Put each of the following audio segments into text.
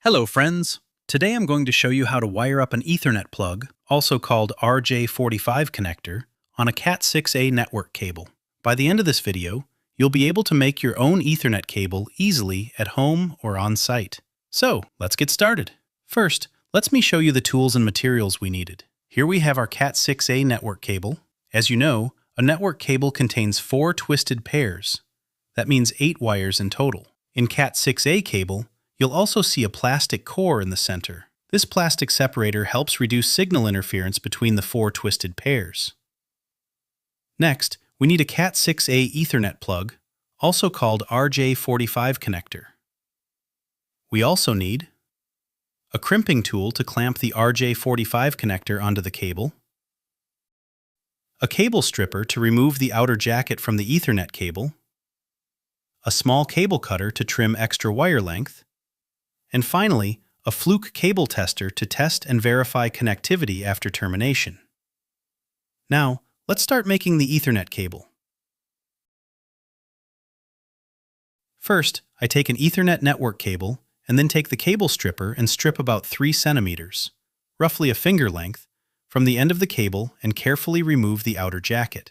Hello friends! Today I'm going to show you how to wire up an Ethernet plug, also called RJ45 connector, on a Cat6A network cable. By the end of this video, you'll be able to make your own Ethernet cable easily at home or on site. So, let's get started. First, let me show you the tools and materials we needed. Here we have our Cat6A network cable. As you know, a network cable contains 4 twisted pairs. That means 8 wires in total. In Cat6A cable, you'll also see a plastic core in the center. This plastic separator helps reduce signal interference between the 4 twisted pairs. Next, we need a Cat6A Ethernet plug, also called RJ45 connector. We also need a crimping tool to clamp the RJ45 connector onto the cable, a cable stripper to remove the outer jacket from the Ethernet cable, a small cable cutter to trim extra wire length, and finally, a Fluke cable tester to test and verify connectivity after termination. Now, let's start making the Ethernet cable. First, I take an Ethernet network cable and then take the cable stripper and strip about 3 centimeters, roughly a finger length, from the end of the cable and carefully remove the outer jacket.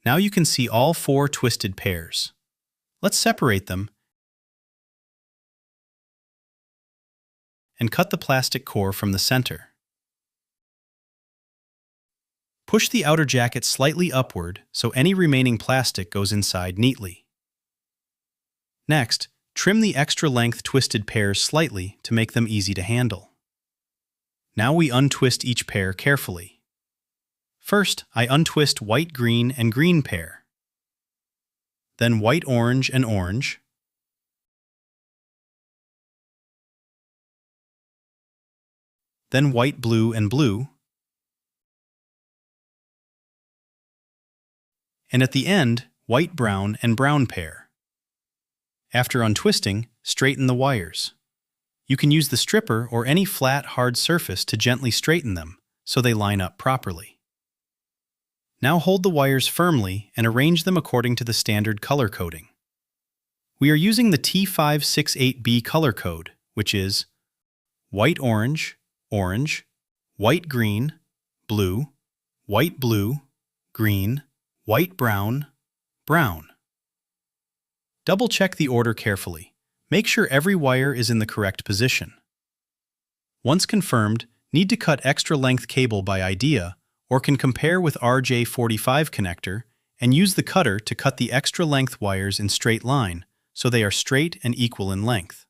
Now you can see all 4 twisted pairs. Let's separate them and cut the plastic core from the center. Push the outer jacket slightly upward so any remaining plastic goes inside neatly. Next, trim the extra length twisted pairs slightly to make them easy to handle. Now we untwist each pair carefully. First, I untwist white-green and green pair, then white-orange and orange, then white-blue and blue, and at the end, white-brown and brown pair. After untwisting, straighten the wires. You can use the stripper or any flat, hard surface to gently straighten them so they line up properly. Now hold the wires firmly and arrange them according to the standard color coding. We are using the T568B color code, which is white-orange, orange, white-green, blue, white-blue, green, white-brown, brown. Double-check the order carefully. Make sure every wire is in the correct position. Once confirmed, need to cut extra length cable by idea, or can compare with RJ45 connector and use the cutter to cut the extra length wires in straight line so they are straight and equal in length.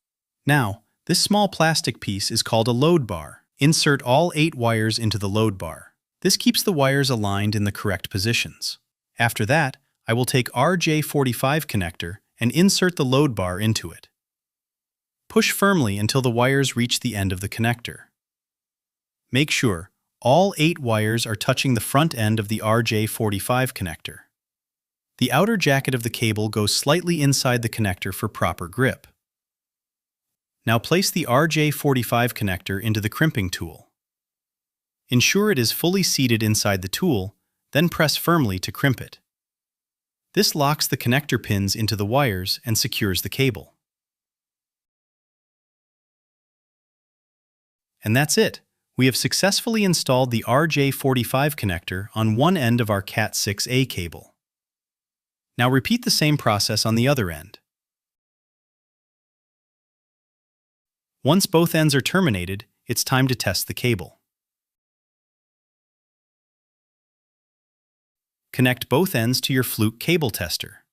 Now, this small plastic piece is called a load bar. Insert all 8 wires into the load bar. This keeps the wires aligned in the correct positions. After that, I will take RJ45 connector and insert the load bar into it. Push firmly until the wires reach the end of the connector. Make sure all 8 wires are touching the front end of the RJ45 connector. The outer jacket of the cable goes slightly inside the connector for proper grip. Now place the RJ45 connector into the crimping tool. Ensure it is fully seated inside the tool, then press firmly to crimp it. This locks the connector pins into the wires and secures the cable. And that's it. We have successfully installed the RJ45 connector on one end of our Cat6A cable. Now repeat the same process on the other end. Once both ends are terminated, it's time to test the cable. Connect both ends to your Fluke cable tester.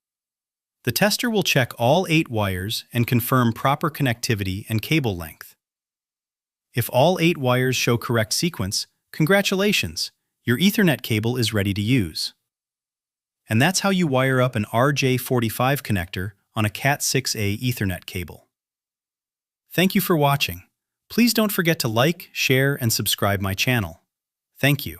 The tester will check all 8 wires and confirm proper connectivity and cable length. If all 8 wires show correct sequence, congratulations! Your Ethernet cable is ready to use. And that's how you wire up an RJ45 connector on a Cat6A Ethernet cable. Thank you for watching. Please don't forget to like, share, and subscribe my channel. Thank you.